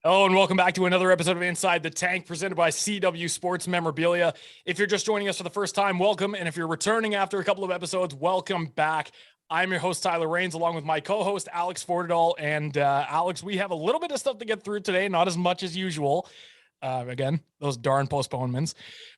Hello and welcome back to another episode of Inside the Tank presented by CW Sports Memorabilia. If you're just joining us for the first time, welcome. And if you're returning after a couple of episodes, welcome back. I'm your host, Tyler Rains, along with my co-host, Alex Fortadall. And Alex, we have a little bit of stuff to get through today, not as much as usual. Again, those darn postponements.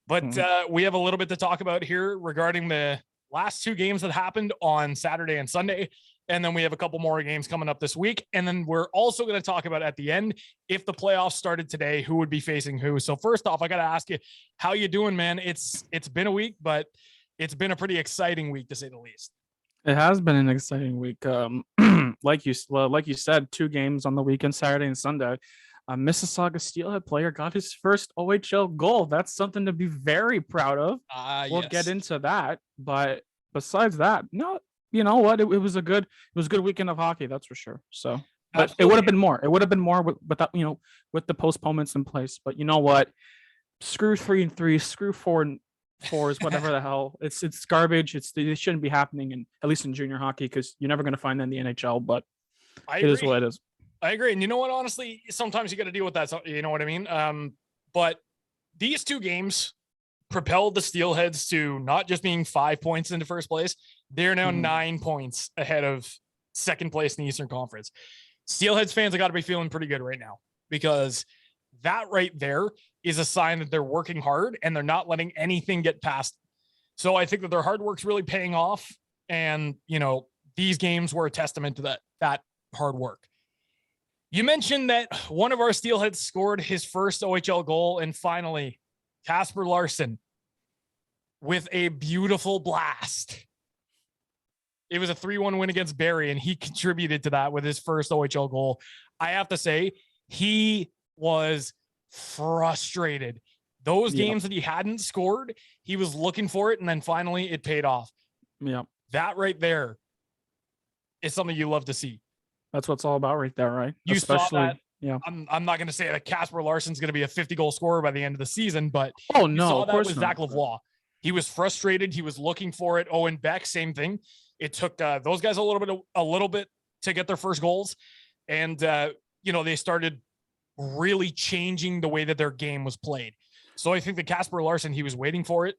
But we have a little bit to talk about here regarding the last two games that happened on Saturday and Sunday. And then we have a couple more games coming up this week. And then we're also going to talk about at the end, if the playoffs started today, who would be facing who. So first off, I got to ask you, how you doing, man? It's been a week, but it's been a pretty exciting week to say the least. It has been an exciting week. Like you said, two games on the weekend, Saturday and Sunday. A Mississauga Steelhead player got his first OHL goal. That's something to be very proud of. We'll get into that. But besides that, no. You know what? It was a good weekend of hockey, that's for sure. So, but absolutely. It would have been more. It would have been more without, with the postponements in place. But you know what? Screw 3 and 3. Screw 4 and 4s. Whatever the hell. It's garbage. It shouldn't be happening, and at least in junior hockey, because you're never going to find that in the NHL. But it is what it is. I agree. And you know what? Honestly, sometimes you got to deal with that. So, you know what I mean? But these two games propelled the Steelheads to not just being 5 points into first place. They're now 9 points ahead of second place in the Eastern Conference. Steelheads fans have got to be feeling pretty good right now, because that right there is a sign that they're working hard and they're not letting anything get past. So I think that their hard work's really paying off. And, these games were a testament to that hard work. You mentioned that one of our Steelheads scored his first OHL goal, and finally, Kasper Larsson with a beautiful blast. It was a 3-1 win against Barrie, and he contributed to that with his first OHL goal. I have to say, he was frustrated. Those games that he hadn't scored, he was looking for it, and then finally it paid off. Yeah. That right there is something you love to see. That's what it's all about right there, right? You saw that. Yeah. I'm not going to say that Kasper Larsson's going to be a 50-goal scorer by the end of the season, but you saw that with Zach Lavoie. He was frustrated. He was looking for it. Owen Beck, same thing. It took those guys a little bit to get their first goals. And, they started really changing the way that their game was played. So I think that Kasper Larsson, he was waiting for it.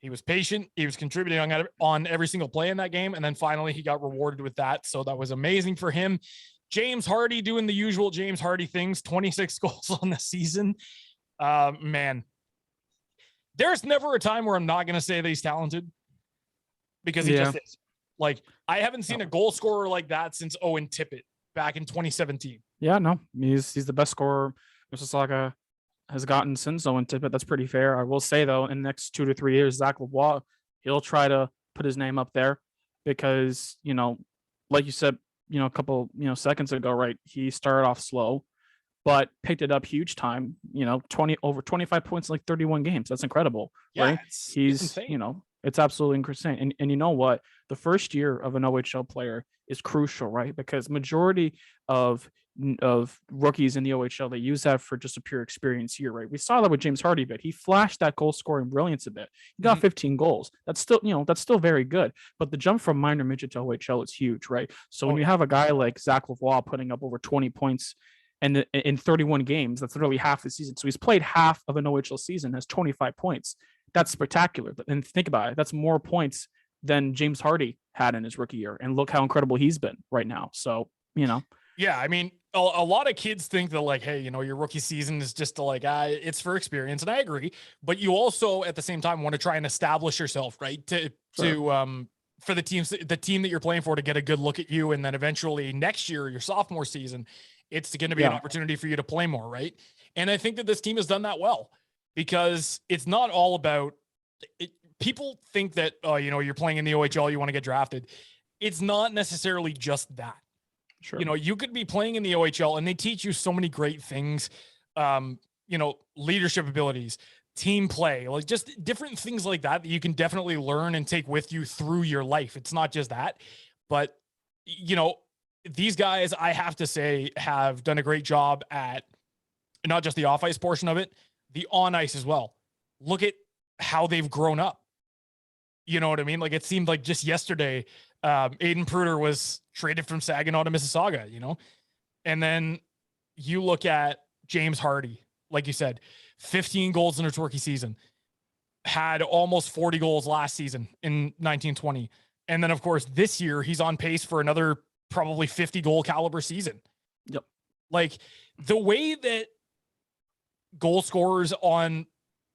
He was patient. He was contributing on every single play in that game. And then finally he got rewarded with that. So that was amazing for him. James Hardy doing the usual James Hardy things, 26 goals on the season. Man, there's never a time where I'm not going to say that he's talented, because he just is. Like, I haven't seen a goal scorer like that since Owen Tippett back in 2017. Yeah, no, he's the best scorer Mississauga has gotten since Owen Tippett. That's pretty fair. I will say, though, in the next 2 to 3 years, Zach Lavoie, he'll try to put his name up there because, like you said, a couple, seconds ago, right? He started off slow, but picked it up huge time, over 25 points in like 31 games. That's incredible, right? He's, it's absolutely insane. And you know what? The first year of an OHL player is crucial, right? Because majority of rookies in the OHL, they use that for just a pure experience year, right? We saw that with James Hardy, but he flashed that goal scoring brilliance a bit. He got 15 goals. That's still very good. But the jump from minor midget to OHL is huge, right? So when you have a guy like Zach Lavoie putting up over 20 points and in 31 games, that's literally half the season. So he's played half of an OHL season, has 25 points. That's spectacular. And think about it. That's more points than James Hardy had in his rookie year. And look how incredible he's been right now. So, Yeah, I mean, a lot of kids think that, like, hey, your rookie season is just to it's for experience. And I agree. But you also, at the same time, want to try and establish yourself, right? For the team that you're playing for to get a good look at you. And then eventually next year, your sophomore season, it's going to be an opportunity for you to play more, right? And I think that this team has done that well, because it's not all about it. People think that, you're playing in the OHL, you want to get drafted. It's not necessarily just that. Sure. You could be playing in the OHL and they teach you so many great things, leadership abilities, team play, like just different things like that you can definitely learn and take with you through your life. It's not just that, but these guys, I have to say, have done a great job at not just the off ice portion of it, the on ice as well. Look at how they've grown up. You know what I mean? Like, it seemed like just yesterday, Aiden Pruder was traded from Saginaw to Mississauga, and then you look at James Hardy, like you said, 15 goals in his rookie season, had almost 40 goals last season in 1920. And then, of course, this year he's on pace for another probably 50 goal caliber season. Yep. Like the way that goal scorers on,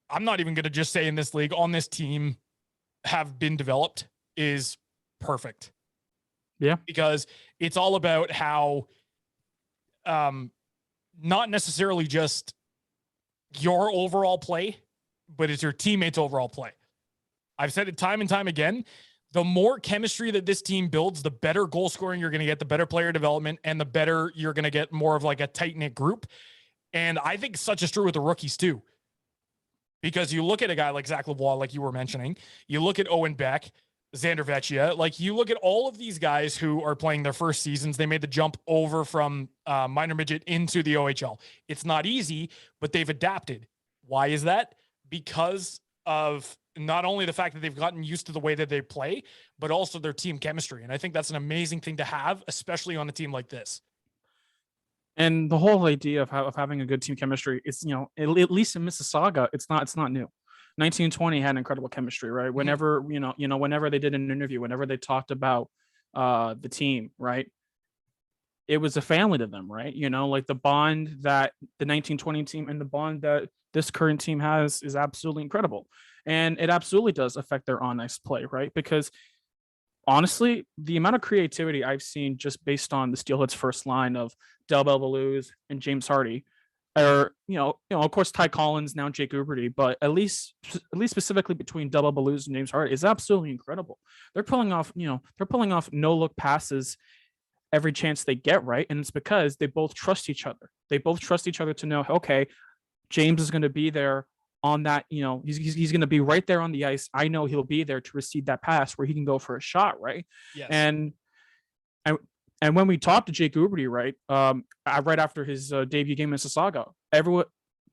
I'm not even going to just say in this league, on this team have been developed is perfect. Yeah. Because it's all about how, not necessarily just your overall play, but it's your teammates' overall play. I've said it time and time again. The more chemistry that this team builds, the better goal scoring you're going to get, the better player development, and the better you're going to get more of like a tight-knit group. And I think such is true with the rookies too. Because you look at a guy like Zach Lavoie, like you were mentioning, you look at Owen Beck, Xander Vecchia, like you look at all of these guys who are playing their first seasons. They made the jump over from minor midget into the OHL. It's not easy, but they've adapted. Why is that? Because of not only the fact that they've gotten used to the way that they play, but also their team chemistry. And I think that's an amazing thing to have, especially on a team like this. And the whole idea of having a good team chemistry is, at least in Mississauga, it's not new. 1920 had incredible chemistry, right? Whenever, whenever they did an interview, whenever they talked about the team, right? It was a family to them, right? Like the bond that the 1920 team and the bond that this current team has is absolutely incredible. And it absolutely does affect their on-ice play, right? Because honestly, the amount of creativity I've seen just based on the Steelheads first line of Del Belbaluz and James Hardy, or of course Ty Collins, now Jake Uberty, but at least specifically between Del Belbaluz and James Hardy is absolutely incredible. They're pulling off no-look passes every chance they get, right? And it's because they both trust each other. They both trust each other to know, okay, James is going to be there on that, he's going to be right there on the ice. I know he'll be there to receive that pass where he can go for a shot, right? Yes. And when we talked to Jake Uberty, right, right after his debut game in Mississauga,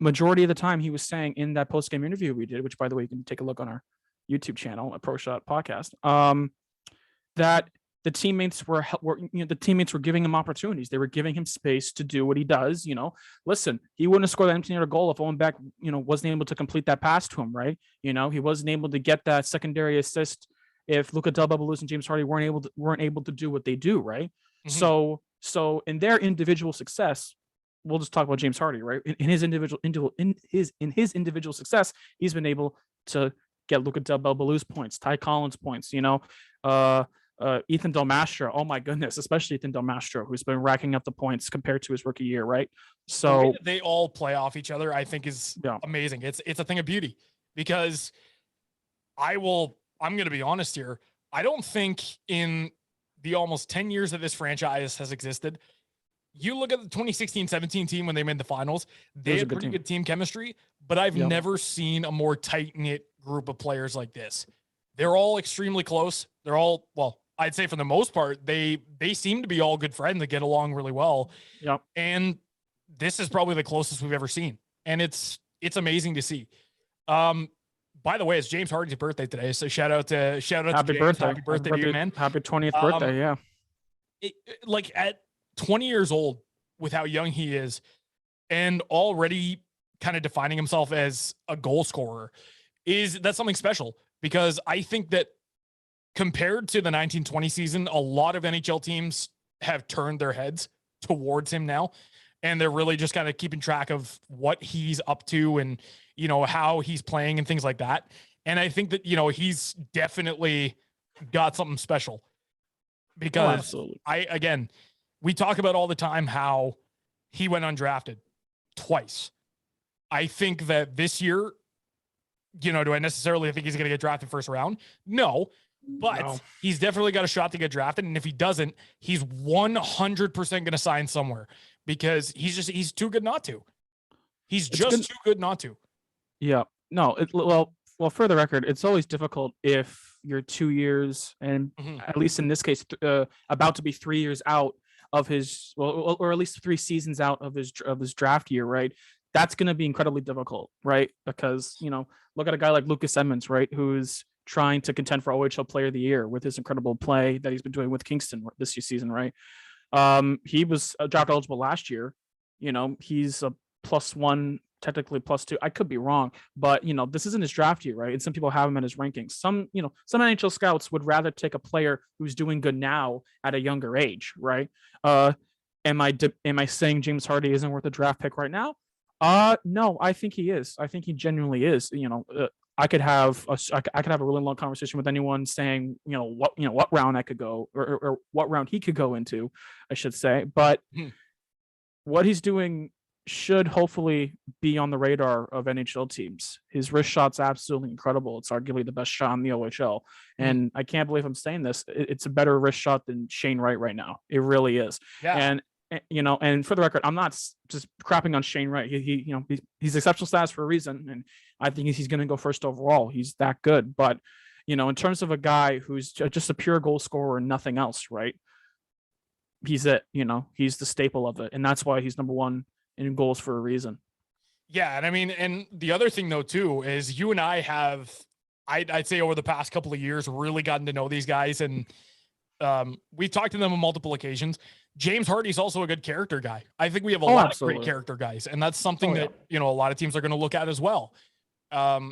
majority of the time he was saying in that post-game interview we did, which by the way, you can take a look on our YouTube channel, a Pro Shot Podcast, that the teammates were giving him opportunities. They were giving him space to do what he does. Listen, he wouldn't have scored that empty netter goal if Owen Beck, wasn't able to complete that pass to him, right? He wasn't able to get that secondary assist if Luca Del Belbaluz and James Hardy weren't able to do what they do, right? Mm-hmm. So in their individual success, we'll just talk about James Hardy, right? In his individual success, he's been able to get Luca Del Belbaluz points, Ty Collins points, Ethan Del Mastro. Oh my goodness, especially Ethan Del Mastro, who's been racking up the points compared to his rookie year, right? So the way that they all play off each other, I think is amazing. It's a thing of beauty, because I'm going to be honest here. I don't think in the almost 10 years that this franchise has existed, you look at the 2016-17 team when they made the finals, they had pretty good team chemistry, but I've never seen a more tight-knit group of players like this. They're all extremely close. They're all, well, I'd say for the most part, they seem to be all good friends that get along really well. Yep. And this is probably the closest we've ever seen. And it's amazing to see. By the way, it's James Hardy's birthday today. So shout out to James. Birthday. Happy birthday to you, man. Happy 20th birthday. Yeah. Like at 20 years old, with how young he is, and already kind of defining himself as a goal scorer, that's something special. Because I think that compared to the 1920 season, a lot of NHL teams have turned their heads towards him now. And they're really just kind of keeping track of what he's up to and, how he's playing and things like that. And I think that, he's definitely got something special. Because we talk about all the time how he went undrafted twice. I think that this year, do I necessarily think he's going to get drafted first round? No, but he's definitely got a shot to get drafted. And if he doesn't, he's 100% going to sign somewhere, because he's too good not to. He's too good not to. Yeah. No, well, for the record, it's always difficult if you're 2 years and at least in this case, about to be 3 years out of his, or at least 3 seasons out of his draft year, right? That's going to be incredibly difficult, right? Because, look at a guy like Lucas Edmonds, right? Who's trying to contend for OHL Player of the Year with his incredible play that he's been doing with Kingston this season, right? He was draft eligible last year. He's +1, technically +2. I could be wrong, but this isn't his draft year, right? And some people have him in his rankings. Some NHL scouts would rather take a player who's doing good now at a younger age, right? Am I saying James Hardy isn't worth a draft pick right now? No, I think he is. I think he genuinely is. I could have a really long conversation with anyone saying, what round I could go or what round he could go into, I should say. But what he's doing should hopefully be on the radar of NHL teams. His wrist shot's absolutely incredible. It's arguably the best shot in the OHL. And I can't believe I'm saying this. It's a better wrist shot than Shane Wright right now. It really is. Yeah. And for the record, I'm not just crapping on Shane Wright. He's exceptional status for a reason, and I think he's going to go first overall. He's that good. But in terms of a guy who's just a pure goal scorer and nothing else, right? He's it. He's the staple of it, and that's why he's number one in goals for a reason. Yeah, and I mean, and the other thing though too is you and I have, I'd say over the past couple of years, really gotten to know these guys, and we've talked to them on multiple occasions. James Hardy's also a good character guy. I think we have a lot of great character guys, and that's something that a lot of teams are going to look at as well. That's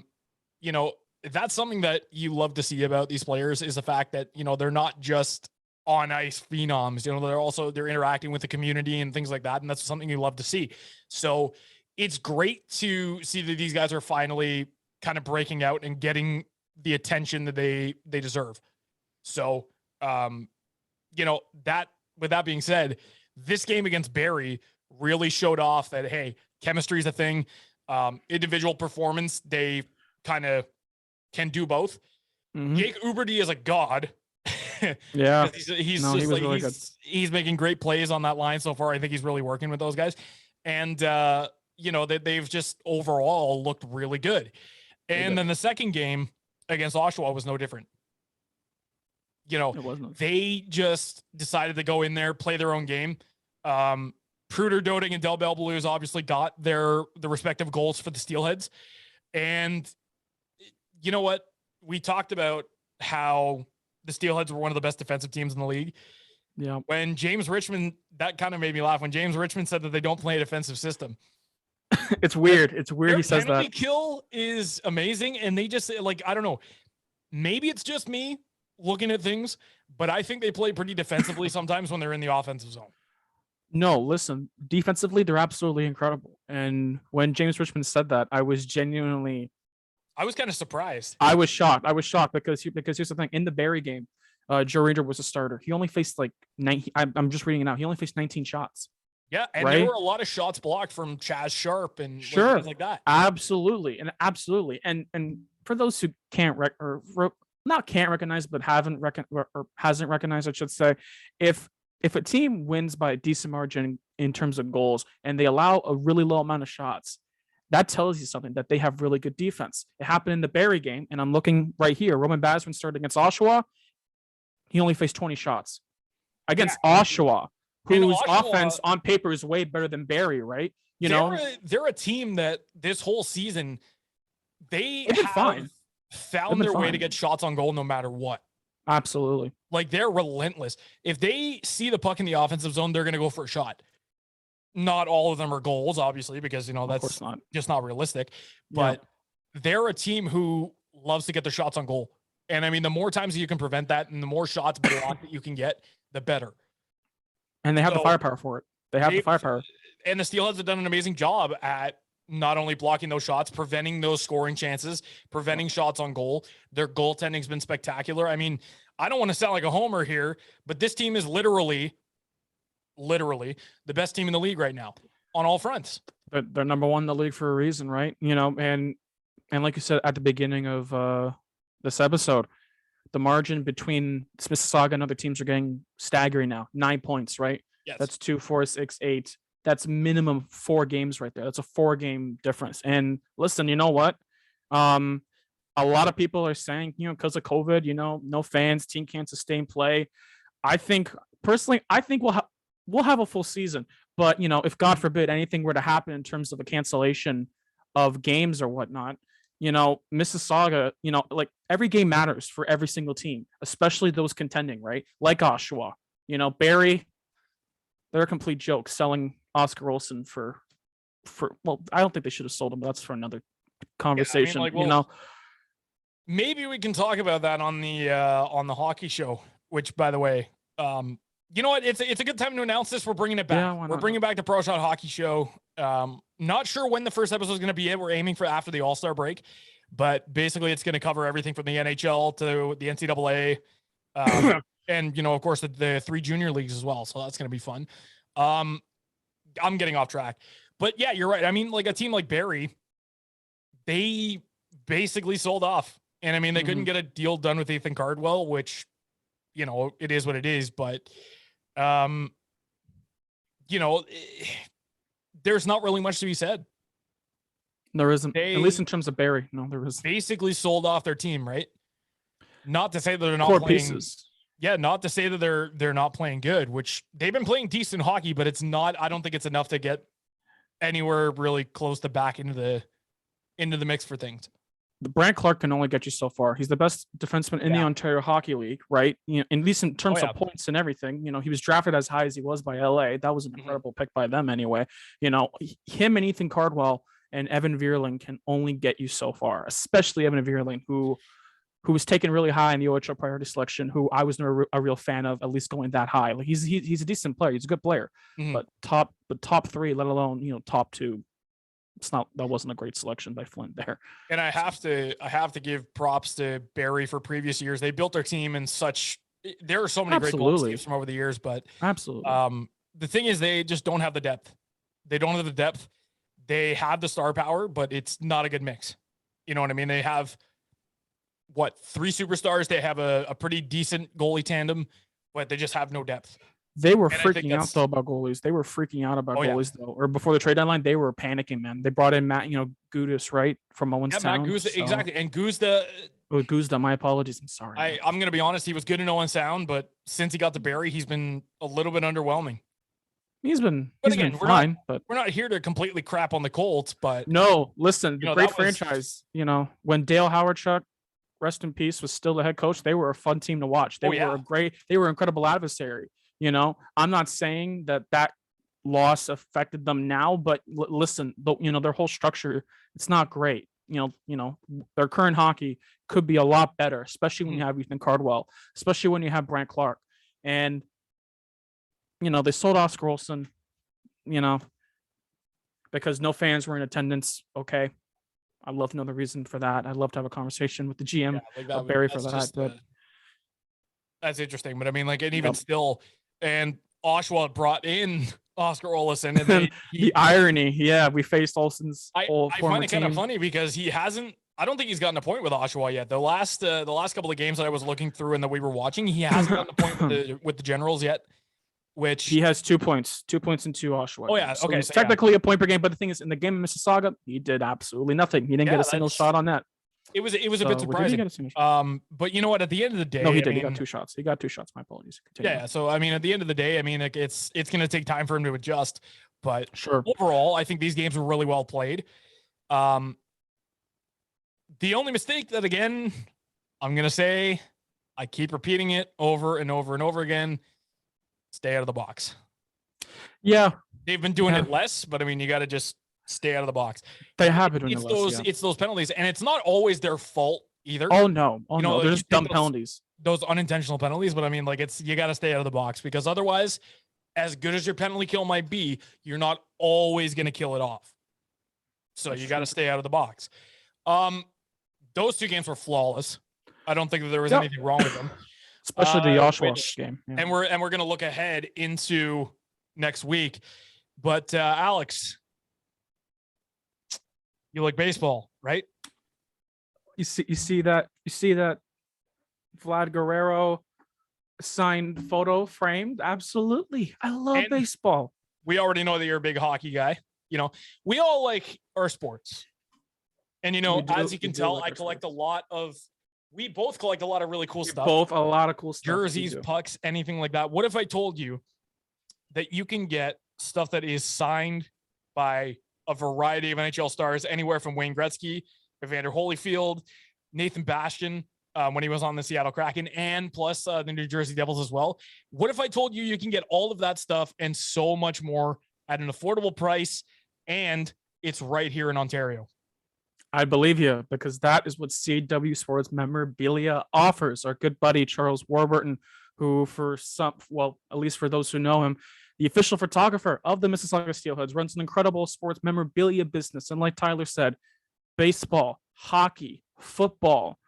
something that you love to see about these players is the fact that they're not just on ice phenoms. They're interacting with the community and things like that, and that's something you love to see. So it's great to see that these guys are finally kind of breaking out and getting the attention that they deserve. So that. With that being said, this game against Barrie really showed off that, hey, chemistry is a thing. Individual performance, they kind of can do both. Jake Uberty is a god. Yeah. He's making great plays on that line so far. I think he's really working with those guys. And, they've just overall looked really good. And then the second game against Oshawa was no different. They just decided to go in there, play their own game. Pruder, Doding, and Del Bel Blues obviously got the respective goals for the Steelheads. And you know what? We talked about how the Steelheads were one of the best defensive teams in the league. Yeah. When James Richmond, that kind of made me laugh. When James Richmond said that they don't play a defensive system. It's weird. It's weird he says that. Penalty kill is amazing. And they just, I don't know. Maybe it's just me looking at things, but I think they play pretty defensively sometimes when they're in the offensive zone. No, listen, defensively, they're absolutely incredible. And when James Richmond said that, I was kind of surprised. I was shocked because here's the thing. In the Barrie game, Joe Ranger was a starter. He only faced 19. I'm just reading it out. He only faced 19 shots. Yeah, and there were a lot of shots blocked from Chaz Sharp and things like that. Absolutely. And for those who can't recognize, but hasn't recognized, I should say, if a team wins by a decent margin in terms of goals and they allow a really low amount of shots, that tells you something, that they have really good defense. It happened in the Barrie game, and I'm looking right here. Roman Basman started against Oshawa. He only faced 20 shots against Oshawa, whose offense on paper is way better than Barrie, right? They're a team that this whole season they've fine. Found their way to get shots on goal no matter what. Absolutely. They're relentless. If they see the puck in the offensive zone, they're going to go for a shot. Not all of them are goals, obviously, because, that's just not realistic. But they're a team who loves to get their shots on goal. And I mean, the more times you can prevent that and the more shots blocked that you can get, the better. And they have the firepower for it. They have the firepower. And the Steelheads have done an amazing job at not only blocking those shots, preventing those scoring chances, preventing shots on goal. Their goaltending's been spectacular. I mean, I don't want to sound like a homer here, but this team is literally the best team in the league right now on all fronts. They're number one in the league for a reason, right? And like you said at the beginning of this episode, the margin between Mississauga and other teams are getting staggering now. 9 points, right? Yes. That's 2, 4, 6, 8. That's minimum 4 games right there. That's a 4-game difference. And listen, you know what? A lot of people are saying, because of COVID, no fans, team can't sustain play. I think we'll have a full season. But, if God forbid anything were to happen in terms of a cancellation of games or whatnot, Mississauga, every game matters for every single team, especially those contending, right? Like Oshawa, Barrie, they're a complete joke selling Oscar Olsen for I don't think they should have sold him, but that's for another conversation. Maybe we can talk about that on the hockey show, which, by the way, you know what? It's a good time to announce this. We're bringing it back. Yeah, we're bringing back the Pro Shot Hockey Show. Not sure when the first episode is going to be. We're aiming for after the All-Star break, but basically it's going to cover everything from the NHL to the NCAA, and of course the 3 junior leagues as well. So that's going to be fun. I'm getting off track, but yeah, you're right. I mean, like a team like Barrie, they basically sold off, and they couldn't get a deal done with Ethan Cardwell, which, it is what it is. But, there's not really much to be said. There isn't, at least in terms of Barrie. No, there isn't. Basically sold off their team, right? Not to say that they're not core playing. Pieces. Yeah, not to say that they're not playing good, which they've been playing decent hockey, but it's not. I don't think it's enough to get anywhere really close to back into the mix for things. Brant Clark can only get you so far. He's the best defenseman in the Ontario Hockey League, right? At least in terms of points and everything. He was drafted as high as he was by LA. That was an incredible pick by them anyway. Him and Ethan Cardwell and Evan Vierling can only get you so far, especially Evan Vierling, who was taken really high in the OHL priority selection, who I was never a real fan of, at least going that high. Like he's a decent player. He's a good player, but top 3, let alone, top 2. That wasn't a great selection by Flint there. And I have to give props to Barrie for previous years. They built their team in there are so many great goal teams from over the years, but the thing is they just don't have the depth. They don't have the depth. They have the star power, but it's not a good mix. You know what I mean? They have 3 superstars. They have a pretty decent goalie tandem, but they just have no depth. They were freaking out though about goalies. They were freaking out about goalies though. Or before the trade deadline, they were panicking, man. They brought in Matt, Gudis, right, from Owenstown. Matt Guzda, exactly. And Guzda, my apologies. I'm sorry. I'm gonna be honest. He was good in Owenstown, but since he got to Barrie, he's been a little bit underwhelming. He's been fine, but we're not here to completely crap on the Colts. But no, listen, the great franchise. When Dale Howardchuk, rest in peace, was still the head coach, they were a fun team to watch. They were they were an incredible adversary. I'm not saying that loss affected them now, but listen, their whole structure, it's not great. Their current hockey could be a lot better, especially when you have Ethan Cardwell, especially when you have Brant Clark. And, they sold Oscar Olsen, because no fans were in attendance. Okay. I'd love to know the reason for that. I'd love to have a conversation with the GM of Barrie for that. But that's interesting. But and even still, and Oshawa brought in Oscar Olsen, and the irony, we faced Olsen's whole I find it kind of funny because he hasn't. I don't think he's gotten a point with Oshawa yet. The last couple of games that I was looking through and that we were watching, he hasn't gotten a point with the Generals yet. Which he has 2 points, 2 points in 2 Oshawa. Oh yeah, so okay. It's technically a point per game, but the thing is, in the game of Mississauga, he did absolutely nothing. He didn't get a single shot on that. It was a bit surprising. But you know what? At the end of the day, no, he did. He got 2 shots. He got 2 shots. My apologies. Continue. Yeah. So at the end of the day, it's going to take time for him to adjust. But sure, overall, I think these games were really well played. The only mistake that, again, I'm going to say, I keep repeating it over and over and over again: stay out of the box. Yeah, they've been doing it less, but you got to just stay out of the box. They have been doing It's those penalties, and it's not always their fault either. Oh no, they're just dumb penalties. Those unintentional penalties, but you got to stay out of the box, because otherwise, as good as your penalty kill might be, you're not always going to kill it off. So you got to stay out of the box. Those 2 games were flawless. I don't think that there was anything wrong with them, especially the Oshawa game. Yeah. And we're going to look ahead into next week. But Alex, you like baseball, right? You see that Vlad Guerrero signed photo framed. Absolutely. I love baseball. We already know that you're a big hockey guy. We all like our sports. And as you can tell, I collect we both collect a lot of really cool stuff. Both a lot of cool stuff. Jerseys, pucks, anything like that. What if I told you that you can get stuff that is signed by a variety of NHL stars, anywhere from Wayne Gretzky, Evander Holyfield, Nathan Bastian, when he was on the Seattle Kraken, and plus the New Jersey Devils as well? What if I told you can get all of that stuff and so much more at an affordable price, and it's right here in Ontario. I believe you, because that is what CW Sports memorabilia offers. Our good buddy Charles Warburton, who for some, well, at least for those who know him, the official photographer of the Mississauga Steelheads, runs an incredible sports memorabilia business. And like Tyler said, baseball, hockey, football.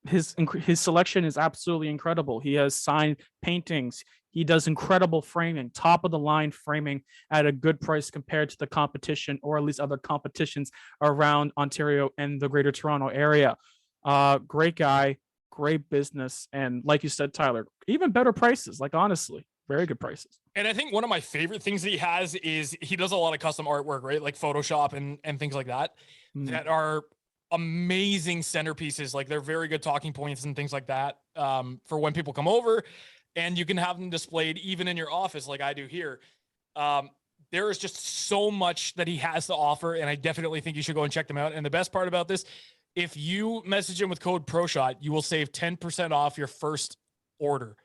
His selection is absolutely incredible. He has signed paintings. He does incredible framing, top of the line framing at a good price compared to the competition, or at least other competitions around Ontario and the Greater Toronto area. Great guy, great business, and like you said, Tyler, even better prices. Like honestly, very good prices. And I think one of my favorite things that he has is he does a lot of custom artwork, right? Like Photoshop and things like that, that are amazing centerpieces. Like they're very good talking points and things like that, for when people come over, and you can have them displayed even in your office like I do here. There is just so much that he has to offer, and I definitely think you should go and check them out. And the best part about this, if you message him with code PROSHOT, you will save 10% off your first order.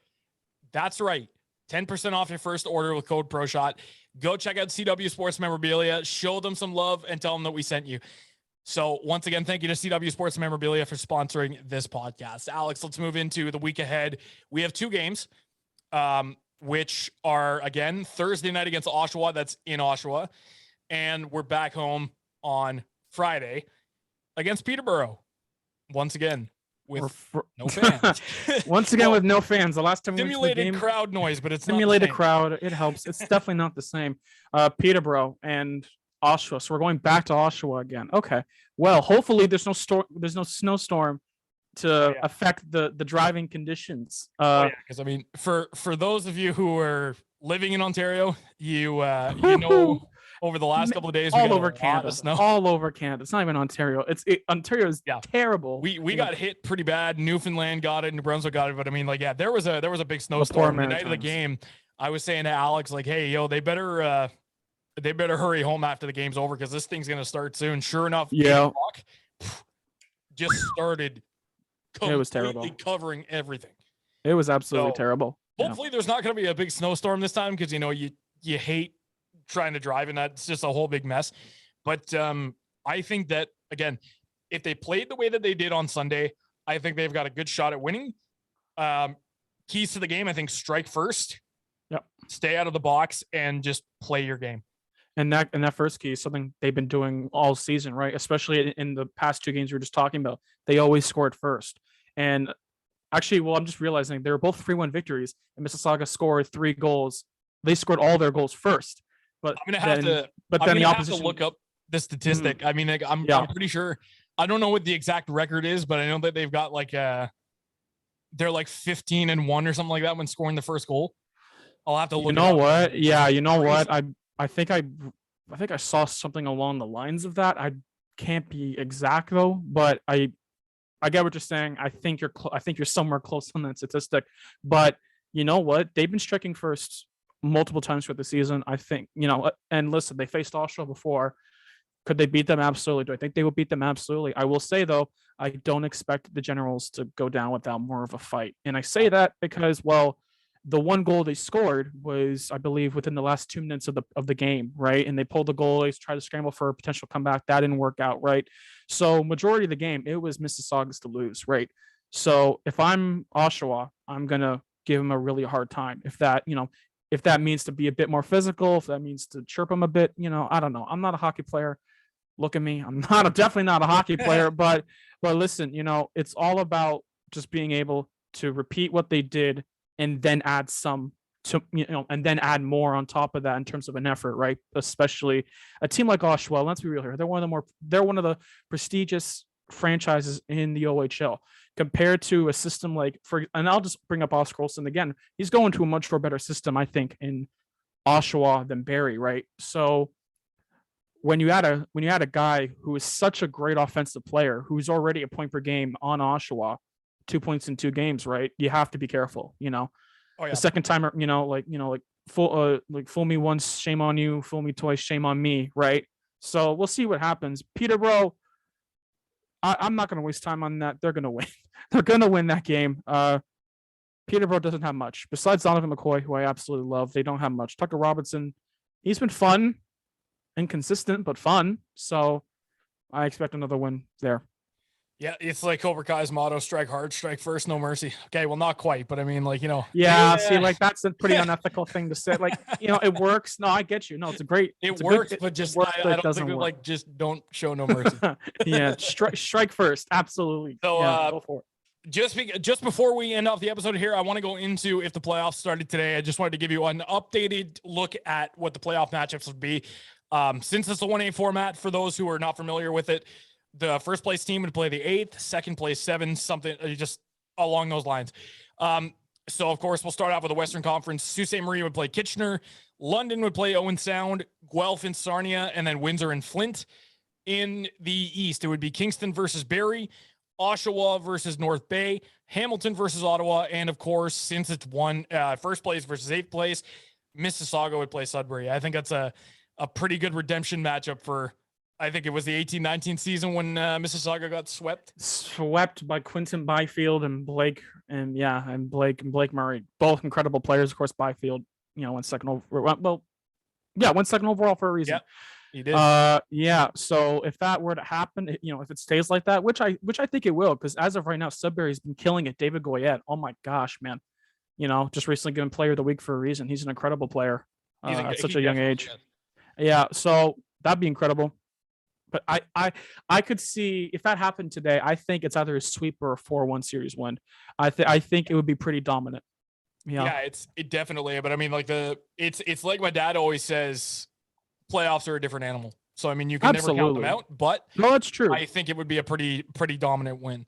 That's right. 10% off your first order with code PROSHOT. Go check out CW Sports Memorabilia, show them some love, and tell them that we sent you. So once again, thank you to CW Sports Memorabilia for sponsoring this podcast. Alex, let's move into the week ahead. We have two games, which are, again, Thursday night against Oshawa. That's in Oshawa. And we're back home on Friday against Peterborough. Once again, with no fans. Once again, with no fans. The last time we simulated went to the game, crowd noise, but it's simulated not crowd. It helps. It's definitely not the same. Peterborough and Oshawa. So we're going back to Oshawa again. Okay. Well, hopefully there's no snowstorm to affect the driving conditions. Because I mean, for those of you who are living in Ontario, you know, over the last couple of days, all over Canada, all over Canada. It's not even Ontario. Ontario is terrible. We got hit pretty bad. Newfoundland got it, New Brunswick got it, but I mean, like, there was a big snowstorm the night of the game. I was saying to Alex, like, hey, yo, they better hurry home after the game's over, because this thing's gonna start soon. Sure enough, 8 o'clock, just started. It was terrible, covering everything. It was absolutely terrible. Hopefully, there's not going to be a big snowstorm this time, because you hate trying to drive, and that's just a whole big mess. But I think that, again, if they played the way that they did on Sunday, I think they've got a good shot at winning. Keys to the game, I think: strike first, stay out of the box, and just play your game. And that first key is something they've been doing all season, right? Especially in the past two games we were just talking about. They always scored first. And actually, well, I'm just realizing they were both 3-1 victories, and Mississauga scored 3 goals. They scored all their goals first. But I'm gonna have to look up the statistic. I mean, like, I'm pretty sure. I don't know what the exact record is, but I know that they've got they're like 15-1 or something like that when scoring the first goal. I'll have to look. You know what? Yeah, you know what? I think I saw something along the lines of that. I can't be exact though, but I get what you're saying. I think you're somewhere close on that statistic. But you know what? They've been striking first multiple times throughout the season. I think, and listen, they faced Oshawa before. Could they beat them? Absolutely. Do I think they will beat them? Absolutely. I will say though, I don't expect the Generals to go down without more of a fight. And I say that because, well, the one goal they scored was, I believe, within the last 2 minutes of the game, right? And they pulled the goal. They tried to scramble for a potential comeback. That didn't work out, right? So majority of the game, it was Mississauga's to lose, right? So if I'm Oshawa, I'm gonna give him a really hard time. If that means to be a bit more physical, if that means to chirp him a bit, I don't know. I'm not a hockey player. Look at me. Definitely not a hockey player. But listen, it's all about just being able to repeat what they did, and then add and then add more on top of that in terms of an effort, right? Especially a team like Oshawa. Let's be real here; they're one of the prestigious franchises in the OHL. Compared to a system and I'll just bring up Oscar Olsen again. He's going to a much more better system, I think, in Oshawa than Barrie, right? So when you add a guy who is such a great offensive player, who's already a point per game on Oshawa, 2 points in 2 games, right? You have to be careful, The second time, fool me once, shame on you, fool me twice, shame on me, right? So we'll see what happens. Peterborough, I'm not going to waste time on that. They're going to win. They're going to win that game. Peterborough doesn't have much. Besides Donovan McCoy, who I absolutely love, they don't have much. Tucker Robinson, he's been fun. inconsistent but fun. So I expect another win there. Yeah, it's like Cobra Kai's motto: strike hard, strike first, no mercy. Okay, well, not quite, but I mean, like, Yeah, see, like that's a pretty unethical thing to say. Like, it works. No, I get you. No, it's a great. it It's a works, good, but just works, but I it don't doesn't think it work. like just don't show no mercy. Yeah, strike first. Absolutely. So, yeah, go for it. Just before we end off the episode here, I want to go into if the playoffs started today. I just wanted to give you an updated look at what the playoff matchups would be. Since it's a 1-8 format, for those who are not familiar with it, the first place team would play the 8th, second place 7, something just along those lines. So of course we'll start off with the Western Conference. Sault Ste. Marie would play Kitchener, London would play Owen Sound, Guelph and Sarnia, and then Windsor and Flint. In the East, it would be Kingston versus Barrie, Oshawa versus North Bay, Hamilton versus Ottawa, and of course, since it's first place versus 8th place, Mississauga would play Sudbury. I think that's a pretty good redemption matchup for, I think it was the 18-19 season when Mississauga got swept by Quinton Byfield and Blake Blake Murray, both incredible players. Of course, Byfield, went second overall. Went second overall for a reason. Yeah. He did. Yeah. So if that were to happen, if it stays like that, which I think it will, because as of right now, Sudbury's been killing it. David Goyette, oh my gosh, man, just recently given Player of the Week for a reason. He's an incredible player at such a young age. Is. Yeah. So that'd be incredible. But I could see if that happened today. I think it's either a sweep or a 4-1 series win. I think it would be pretty dominant. Yeah, it definitely. But I mean, like it's like my dad always says. Playoffs are a different animal. So, I mean, you can never count them out, but no, that's true. I think it would be a pretty dominant win.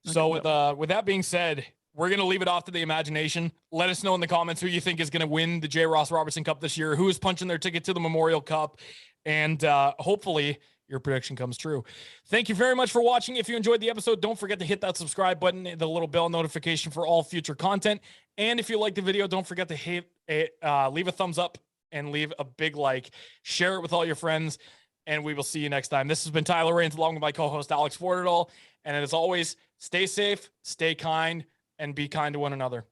So with that being said, we're going to leave it off to the imagination. Let us know in the comments who you think is going to win the J. Ross Robertson Cup this year, who is punching their ticket to the Memorial Cup, and hopefully your prediction comes true. Thank you very much for watching. If you enjoyed the episode, don't forget to hit that subscribe button, the little bell notification for all future content. And if you like the video, don't forget to leave a thumbs up and leave a big like, share it with all your friends, and we will see you next time. This has been Tyler Rains along with my co-host Alex Fortadall. And as always, stay safe, stay kind, and be kind to one another.